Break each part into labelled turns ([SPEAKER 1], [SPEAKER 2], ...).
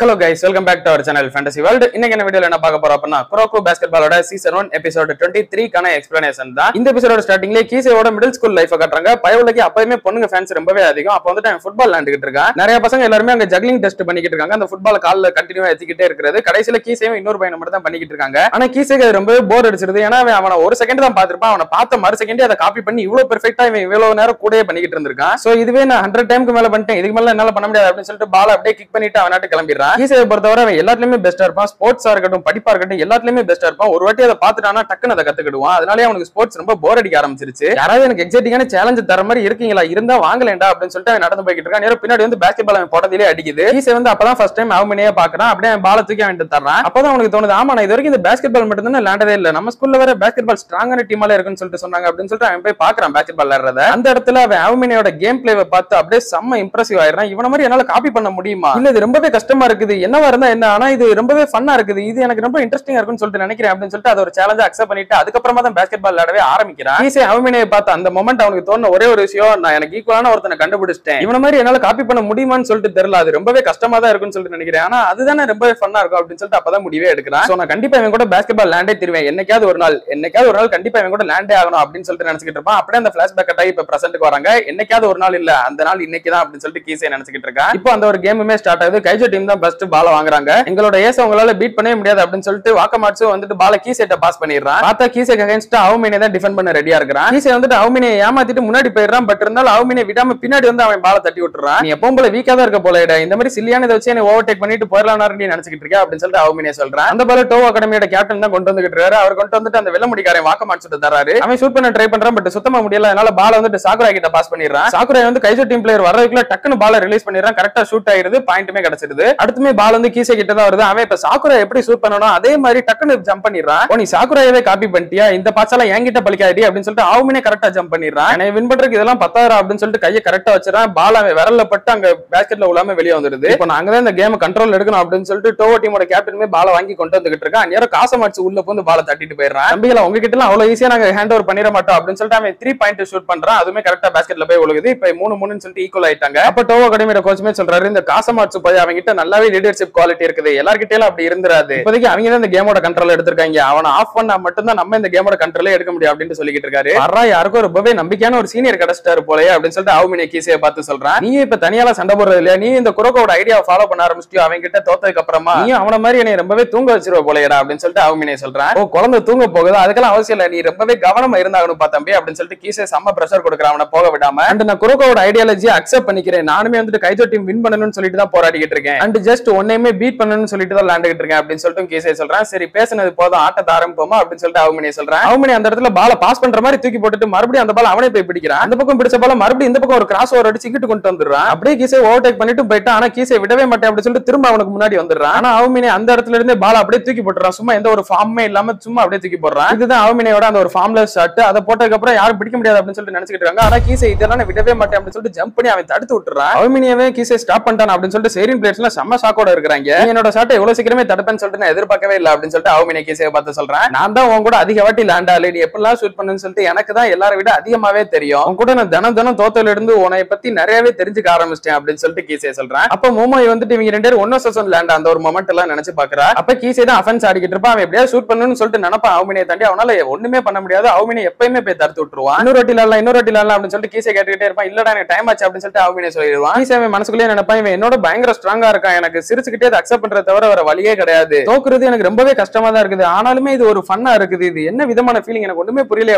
[SPEAKER 1] Hello guys, welcome back to our channel Fantasy World. இன்னைக்கு என்ன வீடியோல என்ன பார்க்க போறோம் அப்படினா குரோக்கோ பாஸ்கெட்பாலோட சீசன் 1 எபிசோட் 23 கான எக்ஸ்பிளனேஷன் தான். இந்த எபிசோடோட ஸ்டார்டிங்ல கீசேவோட மிடில் ஸ்கூல் லைஃபை காட்டுறாங்க. பயவுலக்கு அப்பவே பொண்ணுங்க ஃபேன்ஸ் ரொம்பவே அதிகம். அப்ப வந்து ஃபுட்பால் விளையாண்டுட்டு இருக்காங்க. நிறைய பசங்க எல்லாரும் அங்க ஜக்லிங் டெஸ்ட் பண்ணிக்கிட்டு இருக்காங்க. அந்த ஃபுட்பால் கால்ல கண்டினியூவா ஏத்திக்கிட்டே இருக்குது. கடைசில கீசேவும் இன்னொரு பையனை மட்டும் தான் பண்ணிக்கிட்டு இருக்காங்க. ஆனா கீசேக்கு ரொம்பவே போர் அடிச்சிருது. ஏன்னா அவன ஒரு செகண்ட் தான் பாத்துருப்பான். அவனை பார்த்த மறு செகண்டே அதை காப்பி பண்ணி இவ்வளவு பெர்ஃபெக்ட்டா இவன் இவ்வளவு நேரம் கூடயே பண்ணிக்கிட்டு இருந்திருக்கான். சோ இதுவே நான் 100 டைம்க்கு மேல பண்ணிட்டேன், இதுக்கு மேல என்னால பண்ண முடியாது அப்படின்னு சொல்லிட்டு பால் அப்படியே கிக் பண்ணிட்டு அவனாட்டு கிளம்பிடுறான். கீசேவை பொறுத்தவரை எல்லாத்துலயுமே பெஸ்டா இருப்பான். ஸ்போர்ட்ஸா இருக்கட்டும், படிப்பா இருக்கட்டும், எல்லாத்துலயுமே பெஸ்டா இருப்பான். ஒரு வாட்டி அதை பார்த்துட்டானா டக்குன்னு அதை கத்துக்கிடுவான். அதனாலே அவனுக்கு ஸ்போர்ட்ஸ் ரொம்ப போர் அடிக்க ஆரம்பிச்சிருச்சு. யாராவது எனக்கு எக்ஸைட்டிங்கான சேலஞ்ச் தர மாதிரி இருக்கீங்களா, இருந்தா வாங்கலேண்டா அப்படின்னு சொல்லிட்டு அவன் நடந்து போய்கிட்டு இருக்கான். நேரம் பின்னாடி வந்து பாஸ்கெட் பால் அவன் போட்டதிலே அடிக்குது. கீசே வந்து அப்பதான் ஃபர்ஸ்ட் டைம் அவமனையே பாக்குறான். அப்படியே அவன் பாலை தூக்கி அவன் தர்றான். அப்பதான் அவனுக்கு தோணுது, ஆமா நான் இது வரைக்கும் இந்த பாஸ்கெட் பால் மட்டும் தான் விளையாண்டதே இல்ல, நம்ம ஸ்கூல்ல வேற பாஸ்கெட் பால் ஸ்ட்ராங்கான டீமால இருக்குன்னு சொல்லிட்டு சொன்னாங்க அப்படின்னு சொல்லிட்டு அவன் போய் பாக்குறான் பாஸ்கெட் பால் விளையாடுறத. அந்த இடத்துல அவன் அவமனையோட கேம் பிளேவை பார்த்து அப்படியே செம்ம இம்ப்ரெசிவ் ஆயிடுறான். இவன மாதிரி என்னால காப்பி பண்ண முடியுமா, இல்ல இது ரொம்பவே கஷ்டமா இருக்குது, என்னவா இருந்தா என்ன, ஆனா இது ரொம்பவே ஃபன்னா இருக்குது, இது எனக்கு ரொம்ப இன்ட்ரெஸ்டிங்கா இருக்குன்னு சொல்லிட்டு நினைக்கிறேன் அப்படின்னு சொல்லிட்டு அது ஒரு சேலஞ்சா அக்செப்ட் பண்ணிட்டு அதுக்கப்புறமா தான் பாஸ்கெட் பால் விளையாடவே ஆரம்பிக்கிறான். கீசே அவமனையை பார்த்து அந்த மொமெண்ட் அவனுக்கு தோணுன ஒரே ஒரு விஷயம், நான் எனக்கு ஈக்குவலான ஒருத்தனை கண்டுபிடிச்சிட்டேன், இவன மாதிரி என்னால காப்பி பண்ண முடியுமான்னு சொல்லிட்டு தெரியல, அது ரொம்பவே கஷ்டமா தான் இருக்குன்னு சொல்லிட்டு நினைக்கிறேன், ஆனா அதுதானே ரொம்பவே ஃபன்னா இருக்கும் அப்படின்னு சொல்லிட்டு அப்பதான் முடிவே எடுக்கிறான். சோ நான் கண்டிப்பா இவன் கூட பாஸ்கெட் பால் லேண்டே திருவேன், என்னைக்காவது ஒரு நாள் கண்டிப்பா இவன் கூட லேண்டே ஆகணும் அப்படின்னு சொல்லிட்டு நினைச்சிட்டு இருப்பான். அப்படியே அந்த பிளாஷ்பேக் கட்டாயி இப்ப பிரசன்ட்க்கு வராங்க. என்னைக்காவது ஒரு நாள் இல்ல, அந்த நாள் இன்னைக்குதான் அப்படின்னு சொல்லிட்டு கீசே நினைச்சிட்டு இருக்கான். இப்போ அந்த ஒரு கேமுமே ஸ்டார்ட் ஆகுது. கைஜோ டீம் தான் ஃபர்ஸ்ட் பால் வாங்குறாங்க. எங்களோட ஏச உங்களால பீட் பண்ணவே முடியாது அப்படின்னு சொல்லிட்டு வாக்கமாட்சு வந்துட்டு பால கீசேட்ட பாஸ் பண்ணிடுறான். பார்த்தா கீசேக்கு அகைன்ஸ்ட் அவமேனே தான் டிஃபெண்ட் பண்ண ரெடியா இருக்கிறான். கீசே வந்துட்டு அவமேனே ஏமாத்திட்டு முன்னாடி போயிடுறான். பட் இருந்தாலும் அவமேனே விடாம பின்னாடி வந்து அவன் பால தட்டி விட்டுறான். நீ எப்பவும் போல வீக்கா தான் இருக்க போல, இந்த மாதிரி சில்லியான இதை வச்சு என்ன ஓவர்டேக் பண்ணிட்டு போயிடலாம்னு நீ நினைச்சிட்டு இருக்க அப்படின்னு சொல்லிட்டு அவமேனே சொல்றான். அந்த பால டோ அகாடமியோட கேப்டன் தான் கொண்டு வந்துட்டு இருக்காரு. அவர் கொண்டு வந்துட்டு அந்த வெள்ள முடிக்காரன் வாக்கமாட்சுட்டு தராரு. அவன் ஷூட் பண்ண ட்ரை பண்றான், பட் சுத்தமா முடியல. அதனால பால வந்துட்டு சாக்குரா கிட்ட பாஸ் பண்ணிடுறான். சாக்குரா வந்து கைசோ டீம் பிளேயர் வரதுக்குள்ள டக்குன்னு பால ரிலீஸ் பண்ணிடுறான். கரெக்டா ஷூட் ஆயிருது, பாயிண்ட்டுமே கிடைச்சிருது. அடுத்துமே பால் வந்து கீசே கிட்ட தான் வருது. அவன் இப்ப சாக்குரா எப்படி ஷூட் பண்ணணும் அதே மாதிரி டக்குன்னு ஜம்ப் பண்ணிடுறான். நீ சாக்குராயவே காப்பி பண்ணிட்டியா, இந்த பாச்சால என்கிட்ட பலிக்காதடி அப்படின்னு சொல்லிட்டு அவமேனே கரெக்டா ஜம்ப் பண்ணிடுறான். எனக்கு வின் பண்றதுக்கு இதெல்லாம் 10,000 அப்படின்னு சொல்லிட்டு கையை கரெக்டா வச்சிடறான். பால் அவன் விரல்ல பட்டு அங்க பேஸ்கெட்ல உலாம வெளியே வந்துருது. இப்போ நாங்க தான் இந்த கேம் கண்ட்ரோல் எடுக்கணும் அப்படின்னு சொல்லிட்டு டோவோ டீமோட கேப்டனுமே பால வாங்கி கொண்டு வந்துகிட்டு இருக்கான். நேரம் காசமாச்சு உள்ள போந்து பால தட்டிட்டு போயிடுறான். தம்பிகளா உங்ககிட்ட எல்லாம் அவ்வளவு ஈஸியா நாங்க ஹேண்ட் ஓவர் பண்ணிட மாட்டோம் அப்படின்னு சொல்லிட்டு அவன் 3 பாயிண்ட் ஷூட் பண்றான். அதுமே கரெக்டா பேஸ்கெட்ல போய் விழுகுது. இப்போ 3-3 சொல்லிட்டு ஈக்குவல் ஆயிட்டாங்க. அப்ப டோவோ அகாடமியோட கோச்சுமே சொல்றாரு, இந்த காசமாச்சு போய் அவங்க கிட்ட நல்லாவே லீடர்ஷிப் குவாலிட்டி இருக்குது, எல்லார்கிட்டயும் அப்படி இருந்துராது, இப்போதைக்கு அவங்க தான் இந்த கேமோட கண்ட்ரோல் எடுத்திருக்காங்க, அவனை ஆஃப் பண்ணா மட்டும் தான் நம்ம இந்த கேமோட கண்ட்ரோலே எடுக்க முடியும் அப்படின்னு சொல்லிட்டு இருக்காரு. வர்றா யாருக்கும் ரொம்பவே நம்பிக்கையான ஒரு சீனியர் கிடைச்சிட்டாரு போலயே அப்படின்னு சொல்லிட்டு அவமேனே கீசேயை பார்த்து சொல்றான். நீ இப்ப தனியால சண்டை போடுறது இல்லையா, நீ இந்த குரோக்கோட ஐடியாவை ஃபாலோ பண்ண ஆரம்பிச்சிட்டியோ, அவங்க கிட்ட தோத்ததுக்கு அப்புறமா நீ அவன மாதிரி என்னை ரொம்பவே தூங்க வச்சிருவ போலயடா அப்படின்னு சொல்லிட்டு அவமேனே சொல்றான். ஓ குழந்தை தூங்க போகுது, அதுக்கெல்லாம் அவசியம் இல்ல, நீ ரொம்பவே கவனமா இருந்தாகணும் தம்பி அப்படின்னு சொல்லிட்டு கீசே செம்ம பிரஷர் கொடுக்குறான் அவனை போக விடாம. அண்ட் நான் குரோக்கோட ஐடியாலஜியை அக்செப்ட் பண்ணிக்கிறேன், நானுமே வந்துட்டு கைஜோ டீம் வின் பண்ணணும்னு சொல்லிட்டு தான் போராடிக்கிட்டு இருக்கேன், அண்ட் ஜஸ்ட் ஒன்னையுமே பீட் பண்ணணும்னு சொல்லிட்டு தான் விளையாண்டுகிட்டு இருக்கேன் அப்படின்னு சொல்லிட்டு கீசே சொல்றான். சரி பேசினது போதும், ஆட்டத்தை ஆரம்பிப்போமா அப்படின்னு சொல்லிட்டு அவமேனே சொல்றான். அவமேனே அந்த இடத்துல பால பாஸ் பண்ற மாதிரி தூக்கி போட்டுட்டு மறுபடியும் அந்த பால் அவனே போய் பிடிக்கிறான். அந்த பக்கம் பிடிச்ச பால மறுபடியும் இந்த பக்கம் ஒரு கிராஸ் ஓவர் அடிச்சு கிட்டு கொண்டு வந்துடுறான். அப்படியே கீசே ஓவர்டேக் பண்ணிட்டு போயிட்டான். ஆனா கீசே விடவே மாட்டேன் அப்படின்னு சொல்லிட்டு திரும்ப அவனுக்கு முன்னாடி வந்துடுறான். ஆனா அவமேனே அந்த இடத்துல இருந்து பால் அப்படியே தூக்கி போட்டுறான். சும்மா எந்த ஒரு ஃபார்மே இல்லாம சும்மா அப்படியே தூக்கி போடுறான். இதுதான் அவமேனேயோட அந்த ஒரு ஃபார்ம்லெஸ் ஷாட். அதை போட்டதுக்கு அப்புறம் யாரும் பிடிக்க முடியாது அப்படின்னு சொல்லிட்டு நினைச்சிட்டு இருக்காங்க. ஆனா கீசே இதெல்லாம் விடவே மாட்டேன் அப்படின்னு சொல்லிட்டு ஜம்ப் பண்ணி அவன் தடுத்து விட்டுறான். அவமேனேவே கீசே ஸ்டாப் பண்ணிட்டான் அப்படின்னு சொல்லிட்டு சேரின் பிளேயர்ஸ் எல்லாம் செம்ம ஷாக்கோட இருக்காங்க. என்னோட ஷாட்டை எவ்வளவு சீக்கிரமே தடுப்பேன்னு சொல்லிட்டு நான் எதிர்பார்க்கவே இல்லை அப்படின்னு சொல்லிட்டு அவமேனே கீசே பார்த்து சொல்றேன். நான் தான் உன் கூட அதிக வாட்டி லேண்ட் ஆகல, நீ எப்பெல்லாம் ஷூட் பண்ணுன்னு சொல்லிட்டு எனக்கு தான் எல்லாரை விட அதிகமாவே தெரியும், உன் கூட நான் தினம் தோத்தல இருந்து உன்னை பத்தி நிறையவே தெரிஞ்சுக்க ஆரம்பிச்சிட்டேன் அப்படின்னு சொல்லிட்டு கீசே சொல்றேன். அப்ப மோமோய் வந்துட்டு இவங்க 2 பேரும் 1 லேண்ட் அந்த ஒரு மொமெண்ட் எல்லாம் நினைச்சு பாக்குறா. அப்ப கீசே தான் அஃபென்ஸ் ஆடிக்கிட்டு இருப்பான். அவன் எப்படியா ஷூட் பண்ணணும்னு சொல்லிட்டு நினைப்பான் அவமேனே தாண்டி. அவனால ஒண்ணுமே பண்ண முடியாது. அவமேனே எப்பயுமே போய் தடுத்து விட்டுருவான். இன்னொரு வாட்டி லாடலாம் அப்படின்னு சொல்லிட்டு கீசே கேட்டுக்கிட்டே இருப்பான். இல்லடா எனக்கு டைம் ஆச்சு அப்படின்னு சொல்லிட்டு அவமேனே சொல்லிடுவான். கீசே அவன் மனசுக்குள்ளே நினைப்பான், இவன் என்னோட பயங்கர ஸ்ட்ராங்கா இருக்கான், எனக்கு சிரிச்சுக்கிட்டே அதை அக்செப்ட் பண்றத தவிர வேற வழியே கிடையாது, தோக்குறது எனக்கு ரொம்பவே கஷ்டமா தான் இருக்குது, ஆனாலுமே இது ஒரு ஃபன்னா இருக்குது, இது என்ன விதமான ஃபீலிங் எனக்கு ஒண்ணுமே புரியல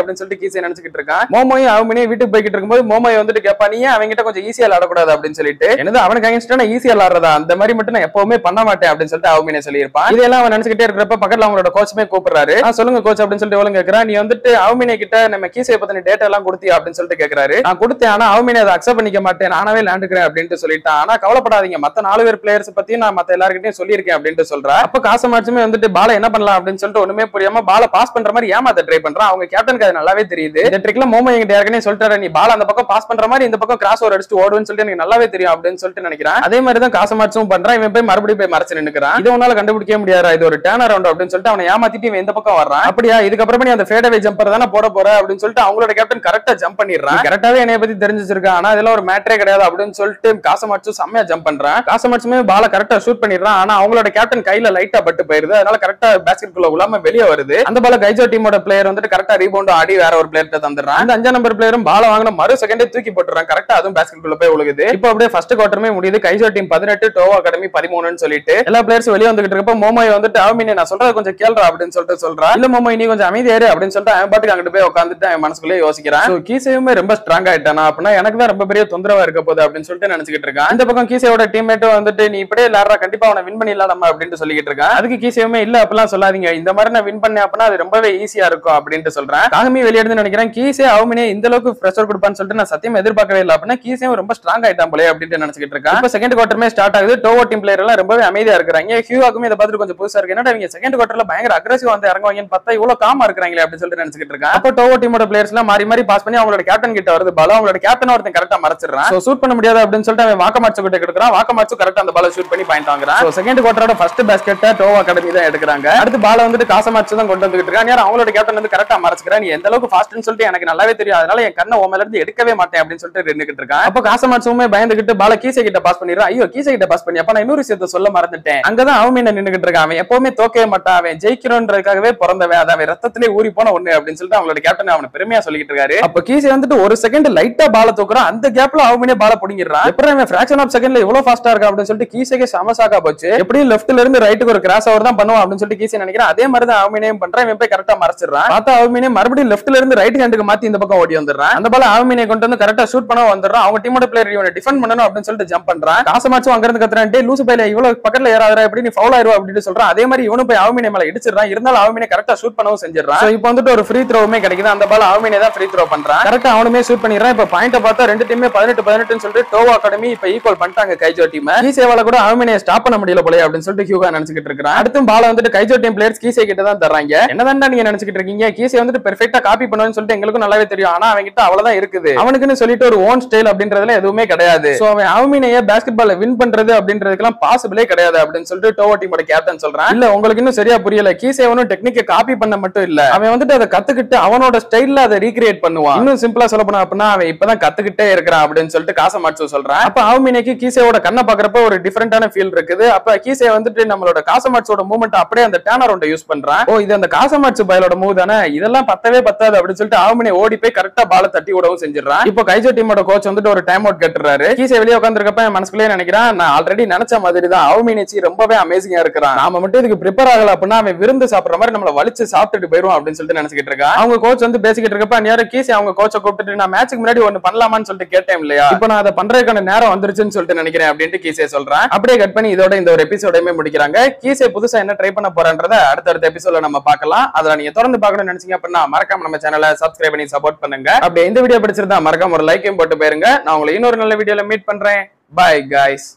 [SPEAKER 1] அப்படின்னு சொல்லிட்டு கீசே நினைச்சிட்டு இருக்கான். மோமோயும் அவமேனே வீட்டுக்கு போய்கிட்டு இருக்கும்போது மோமோய் வந்துட்டு கேப்பா, நீ அவங்க கிட்ட கொஞ்சம் ஈஸியா விளையாடக்கூடாது அப்படின்னு சொல்லிட்டு. என்னது அவனுக்கு அகைன்ஸ்டா நான் ஈஸியா விளையாடுறதா, அந்த மாதிரி மட்டும் நான் எப்பவுமே பண்ண மாட்டேன் அப்படின்னு சொல்லிட்டு அவமேனே சொல்லியிருப்பான். இதெல்லாம் அவன் நினைச்சுக்கிட்டே இருக்கிறப்ப பக்கத்துல அவங்களோட கோச்சுமே கூப்பிடுறாரு. சொல்லுங்க கோச் அப்படின்னு சொல்லிட்டு எவ்வளவு கேட்கறான். நீ வந்துட்டு அவமேனே கிட்ட நம்ம கீசே பத்தின டேட்டா எல்லாம் கொடுத்தியா அப்படின்னு சொல்லிட்டு கேட்கறாரு. நான் கொடுத்தேன், ஆனா அவமேனே அதை அக்செப்ட் பண்ணிக்க மாட்டேன், நானாவே விளையாண்டுக்கிறேன் அப்படின்னு சொல்லிட்டான். ஆனா கவலைப்படாதீங்க, மத்த 4 பேர் பிளேயர்ஸ் பத்தியும் நான் மத்த எல்லாருக்கிட்டையும் சொல்லியிருக்கேன் அப்படின்னு சொல்றா. அப்ப காசமாட்சுமே வந்துட்டு பால என்ன பண்ணலாம் அப்படின்னு சொல்லிட்டு ஒண்ணுமே புரியாம பால பாஸ் பண்ற மாதிரி ஏமாத்த ட்ரை பண்றான். அவங்க கேப்டனுக்கு அது நல்லாவே தெரியுது. இந்த ட்ரிக்ல மோமோ என்கிட்ட ஏற்கனவே சொல்லிட்டாரு, நீ பால அந்த பக்கம் பாஸ் பண்ற மாதிரி இந்த பக்கம் கிராஸ் ஓவர் அடிச்சு ஓடுன்னு சொல்லிட்டு எனக்கு நல்லாவே தெரியும் அப்படின்னு சொல்லிட்டு நினைக்கிறேன். அதே மாதிரி தான் காசமாட்சும் பண்றான். இவன் போய் மறுபடியும் போய் மறைச்சு நின்னுக்கிறான். இது உன்னால கண்டுபிடிக்க முடியாது, இது ஒரு டர்ன் அரவுண்ட் அப்படின்னு சொல்லிட்டு அவனை ஏமாத்திட்டு இவன் இந்த பக்கம் வர்றான். அப்படியா, இதுக்கப்புறமா நீ அந்த ஃபேட் அவே ஜம்பர் தானே போட போற அப்படின்னு சொல்லிட்டு அவங்களோட கேப்டன் கரெக்டா ஜம்ப் பண்ணிடுறான். கரெக்டாவே என்னைய பத்தி தெரிஞ்சிருக்கான், ஆனா இதெல்லாம் ஒரு மேட்டரே கிடையாது அப்படின்னு சொல்லிட்டு காசமாட்சும் செம்மையா ஜம்ப் பண்றான். காசமாட்சுமே பால கரெக்டா ஷூட் பண்ணிடுறான். ஆனா அவங்களோட கேப்டன் கையில லைட்டா பட்டு போயிருது. அதனால கரெக்டா பேஸ்கெட் குள்ள உலாம வெளியே வருது. அந்த பால கைஜோ டீமோட பிளேயர் வந்துட்டு கரெக்டா ரீபவுண்ட் ஆடி வேற ஒரு பிளேயர்ட்ட தந்துடுறான். அந்த 5 நம்பர் பிளேயரும் பால வாங்கின மறு செகண்டே தூக்கி போட்டுறான். கரெக்டா அதுவும் பேஸ்கெட் குள்ள போய் விழுகுது. இப்போ அப்படியே ஃபர்ஸ்ட் குவார்டருமே முடியுது. கைஜோ டீம் 18 டோவா அகாடமி 13 சொல்லிட்டு எல்லா பிளேயர்ஸ் வெளியே வந்துகிட்டு இருக்கப்ப மோமோய் வந்துட்டு அவமினே நான் சொல்றது கொஞ்சம் கேள்றா அப்படின்னு சொல்லிட்டு சொல்றா. இல்ல மோமோய் நீ கொஞ்சம் அமைதியாரு அப்படின்னு சொல்லிட்டு அவன் பாட்டுக்கு அங்கிட்டு போய் உட்காந்துட்டு அவன் மனசுக்குள்ளே யோசிக்கிறான். கீசேயுமே ரொம்ப ஸ்ட்ராங் ஆயிட்டானா அப்படின்னா எனக்கு தான் ரொம்ப பெரிய தொந்தரவா இருக்க போகுது அப்படின்னு சொல்லிட்டு நினைச்சிட்டு இருக்கான். இந்த பக்கம் கீசேயோட டீம்மேட் வந்துட்டு நீ இப்படியே லாரா கண்டிப்பா அவனை வின் பண்ணிடலாம் நம்ம அப்படின்னு சொல்லிட்டு இருக்கான். அதுக்கு கீசேயுமே இல்ல அப்படிலாம் சொல்லாதீங்க, இந்த மாதிரி நான் வின் பண்ணேன் அப்படின்னா அது ரொம்பவே ஈஸியா இருக்கும் அப்படின்னு சொல்றேன். காகமி வெளியேடுன்னு நினைக்கிறேன். கீசே அவமினே இந்த அளவுக்கு பிரஷர் கொடுப்பான்னு சொல்லிட்டு நான் சத்தியம் எதிர்பார்க்கவே இல்லை அப்படின்னா கீசேயும் ரொம்ப ஸ்ட்ராங் ஆயிட்டான் போல அப்படின்னு நினைச்சிட்டு இருக்கான். இப்ப செகண்ட் குவார்டருமே ஸ்டார்ட் ஆகுது. டோவோ டீம் பிளேயர் எல்லாம் ரொம்பவே அமைதியா இருக்காங்க. ஹியூவாக்குமே இதை பார்த்துட்டு கொஞ்சம் புதுசா இருக்கு. என்னடா இவங்க செகண்ட் குவார்டர்ல பயங்கர அக்ரெசிவா வந்து இறங்குவாங்கன்னு பார்த்தா இவ்வளவு காமா இருக்காங்களே அப்படின்னு சொல்லிட்டு நினைச்சிட்டு இருக்கான். அப்போ டோவோ டீமோட பிளேயர்ஸ் எல்லாம் மாறி மாறி பாஸ் பண்ணி அவங்களோட கேப்டன் கிட்ட வருது பால். அவங்களோட கேப்டன் ஒருத்தன் கரெக்டா மறைச்சிடுறான். சோ ஷூட் பண்ண முடியாது அப்படின்னு சொல்லிட்டு அவன் வாக்கமாட்சு கிட்ட கொடுக்குறான். வாக்கமாட்சு கரெக்டா அந்த பால ஷூட் பண்ணி பாயிண்ட் வாங்குறான். சோ செகண்ட் குவார்டரோட ஃபர்ஸ்ட் பேஸ்கெட்ட டோவோ அகாடமி தான் எடுக்கிறாங்க. அடுத்து பால வந்துட்டு காசமாட்சு தான் கொண்டு வந்துட்டு இருக்கான். அவங்களோட கேப்டன் வந்து கரெக்டா மறைச்சிக்கிறான். நீ எந்த அளவுக்கு ஃபாஸ்ட்னு சொல்லிட்டு எனக்கு நல்லாவே தெரியும், அதனால என் கண்ணை உன் மேல இருந்து எடுக்கவே மாட்டேன் அப்படின்னு சொல்லிட்டு நின்னுக்கிட்டு இருக்கான். அப்ப காசமாட்சுமே பயந்துகிட்டு பால கீசே கிட்ட பாஸ் பண்ணிடுறான். ஐயோ கீசே கிட்ட பாஸ் பண்ணி அப்ப நான் இன்னொரு விஷயத்தை சொல்ல மறந்துட்டேன். அங்கதான் அவன் நின்னுகிட்டு இருக்கான். அவன் எப்பவுமே தோக்கவே மாட்டான், அவன் ஜெயிக்கணும்ன்றதுக்காகவே பிறந்தவன், அது அவன் ரத்தத்திலே ஊறி போன ஒண்ணு அப்படின்னு சொல்லிட்டு அவங்களோட கேப்டன் அவனை பெருமையா சொல்லிட்டு இருக்காரு. அப்ப கீசே வந்துட்டு ஒரு செகண்ட் லைட்டா பால தூக்குறான். அந்த கேப்ல அவனே பால புடிங்கிடுறான். எப்படி அவன் ஃபிராக்ஷன் ஆஃப் செகண்ட்ல இவ்வளவு ஃபாஸ்டா இருக்கா அப்படின்னு சொல்லிட்டு கீசேக்கு சமசாக்கா போச்சு. எப்படி லெஃப்ட்ல இருந்து ரைட்டுக்கு ஒரு கிராஸ் ஓவர் தான் பண்ணுவான் அப்படின்னு சொல்லிட்டு கீசே நினைக்கிறேன். அதே மாதிரி தான் அவமினேயும் பண்றான். இவன் போய் கரெக்டா மறைச்சிடுறான். பார்த்தா அவமினே மறுபடியும் லெஃப்ட்ல இருந்து ரைட் ஹேண்டுக்கு மாத்தி இந்த பக்கம் ஓடி வந்துடுறான். அந்த பால அவமினே கொண்டு வந்து கரெக்டா ஷூட் பண்ண வந்துடுறான். அவங்க டீமோட பிளேயர் இவனை டிஃபெண்ட் பண்ணணும் அப்படின்னு சொல்லிட்டு ஜம்ப் பண்றான். காசமாச்சும் அங்க இருந்து கத்துறான், டேய் லூசு பையல இவ்வளவு பக்கத்துல ஏறாதடா எப்படி நீ ஃபவுல் ஆயிருவா அப்படின்னு சொல்றான். அதே மாதிரி இவனும் போய் அவமினே மேல இடிச்சிடுறான். இருந்தாலும் அவமினே கரெக்டா ஷூட் பண்ணவும் செஞ்சிடறான். சோ இப்போ வந்துட்டு ஒரு ஃப்ரீ த்ரோவுமே கிடைக்குது. அந்த பால அவமினே தான் ஃப்ரீ த்ரோ பண்றான். கரெக்டா அவனுமே ஷூட் பண்ணிடுறான். இப்ப பாயிண்ட பார்த்தா ரெண்டு டீமே 18-18 சொல்லிட்டு டோவோ அகாடமி இப்ப ஈக்குவல் பண்ணிட்டாங்க கைஜோ டீம். கீசேவால கூட அவமினே ஸ்டாப் பண்ண முடியல போல அப்படின்னு சொல்லிட்டு ஹியூகா நினைச்சிட்டு இருக்கான். அடுத்து பால வந்துட்டு கைஜோ டீம் பிளேயர்ஸ் கீசே கிட்ட தான் தர்றாங்க. என்னதான்டா நீங்க நினைச்சிட்டு இருக்கீங்க, கீசே வந்துட்டு பெர்ஃபெக்ட்டா காப்பி பண்ணுவான்னு சொல்லிட்டு எங்களுக்கும் நல்லாவே தெரியும், ஆனா அவன் கிட்ட அவ்வளவுதான் இருக்குது, அவனுக்குன்னு சொல்லிட்டு ஒரு ஓன் ஸ்டைல் அப்படின்றதுல எதுவுமே கிடையாது. சோ அவன் அவமினேய பாஸ்கெட் பால்ல வின் பண்றது அப்படின்றதுக்கெல்லாம் பாசிபிளே கிடையாது அப்படின்னு சொல்லிட்டு டோவோ டீமோட கேப்டன் சொல்றான். இல்ல உங்களுக்கு இன்னும் சரியா புரியல, கீசே அவனும் டெக்னிக்கை காப்பி பண்ண மட்டும் இல்ல, அவன் வந்துட்டு அதை கத்துக்கிட்டு அவனோட ஸ்டைல்ல அதை ரீக்ரியேட் பண்ணுவான். இன்னும் சிம்பிளா சொல்ல போனா அப்படின்னா அவன் இப்பதான் கத்துக்கிட்டே இருக்கிறான் அப்படின்னு சொல்லிட்டு காசமாட்சு சொல்றான். அப்ப அவமினேக்கு கீசேவோட கண்ணை பாக்குறப்ப ஒரு டிஃபரெண்டான ஃபீல் இருக்குது. அப்ப கீசே வந்துட்டு நம்மளோட காசமாட்சோட மூவ்மெண்ட் அப்படியே அந்த டேர்ன் அரவுண்ட் யூஸ் பண்றான். ஓ இது அந்த காசமாட்சு பயலோட மூவ் தானே, இதெல்லாம் பத்தவே பத்தாது அப்படின்னு சொல்லிட்டு அவமினே ஓடி போய் கரெக்டா பால தட்டி விடவும் செஞ்சிடறான். இப்போ கைஜோ டீமோட கோச் வந்துட்டு ஒரு டைம் அவுட் கேட்டுறாரு. கீசே வெளியே உட்காந்துருக்கப்ப என் மனசுக்குள்ளே நினைக்கிறான், நான் ஆல்ரெடி நினைச்ச மாதிரி தான் அவமினேச்சி ரொம்பவே அமேசிங்கா இருக்கிறான், நாம மட்டும் இதுக்கு ப்ரிப்பேர் ஆகல அப்படின்னா அவன் விருந்து சாப்பிடுற மாதிரி நம்மள வலிச்சு சாப்பிட்டுட்டு போயிரும் அப்படின்னு சொல்லிட்டு நினைச்சிட்டு இருக்கான். அவங்க கோச் வந்து பேசிக்கிட்டு இருக்கப்ப நேரம் கீசே அவங்க கோச்சை கூப்பிட்டு நான் மேட்சுக்கு முன்னாடி ஒன்னு பண்ணலாமான்னு சொல்லிட்டு கேட்டேன் இல்லையா, இப்போ நான் அதை பண்றதுக்கான நேரம் வந்துருச்சுன்னு சொல்லிட்டு நினைக்கிறேன் அப்படின்னு கீசே சொல்றான். அப்படியே கட் பண்ணி இதோட இந்த ஒரு எபிசோடையுமே முடிக்கிறாங்க. கீசே புதுசா என்ன ட்ரை பண்ண போறன்றத அடுத்த எபிசோட்ல நம்ம பார்க்கலாம். அதுல நீங்க தொடர்ந்து பார்க்கணும்னு நினைச்சீங்க அப்படின்னா மறக்காம நம்ம சேனலை சப்ஸ்கிரைப் பண்ணி சப்போர்ட் பண்ணுங்க. அப்படியே இந்த வீடியோ பிடிச்சிருந்தா மறக்காம ஒரு லைக்கையும் போட்டு போயிருங்க. நான் உங்களை இன்னொரு நல்ல வீடியோல மீட் பண்றேன். Bye guys.